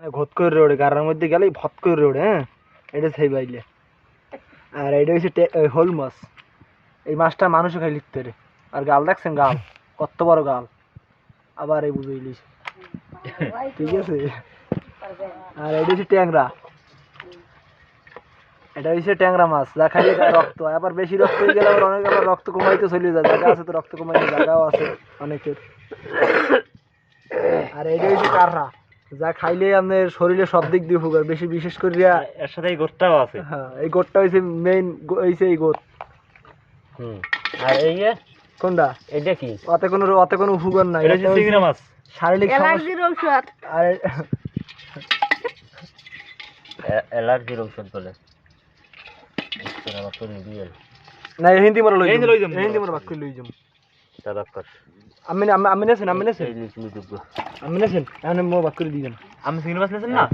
মানে ঘট করে ওড়ে গাড়ার মধ্যে গেলেই ভত করে ওড়ে। হ্যাঁ, এটা সেই বাইলে। আর এটা হচ্ছে হোল মাছ। এই মাছটা মানুষও খাই লিখতে রে। আর গাল দেখছেন গাল কত বড় গাল। আবার এই বুঝে ইলিশ, ঠিক আছে। আর এটা হচ্ছে ট্যাংরা। এটা হচ্ছে ট্যাংরা মাছ, যা খাইলে গায়ে রক্ত হয়। আবার বেশি রক্ত হয়ে গেলে আবার অনেকে আবার রক্ত কমাইতে চলে যায়। জায়গা আছে তো রক্ত কমাইতে, জায়গাও আছে অনেকের। আর এটা হচ্ছে কাররা, যা খাইলে আপনার শরীরে সব দিক দিয়ে উপকার, বেশি বিশেষ করে এর সাথে এই গোটটাও আছে। হ্যাঁ, এই গোটটা হচ্ছে মেইন, হইছে এই গোট। আর এই যে কোনটা? এটা কি? অতে কোনো উপকার নাই। এটা হচ্ছে চিংড়ি মাছ। শারীরিক অ্যালার্জির ঔষধ। আর অ্যালার্জির ঔষধ বলে। আমার তো নিবিয়ে না, হিন্দি মরা লই হিন্দি লই যাম। হিন্দি মরা বাক্য লই যাম। দাদা কর। আমি নেছেন এই লিখলি যোগ্য। আমি নেছেন, এখন মো বাক্য দিয়ে দেন। আমি চিংড়ি মাছ নেছেন না?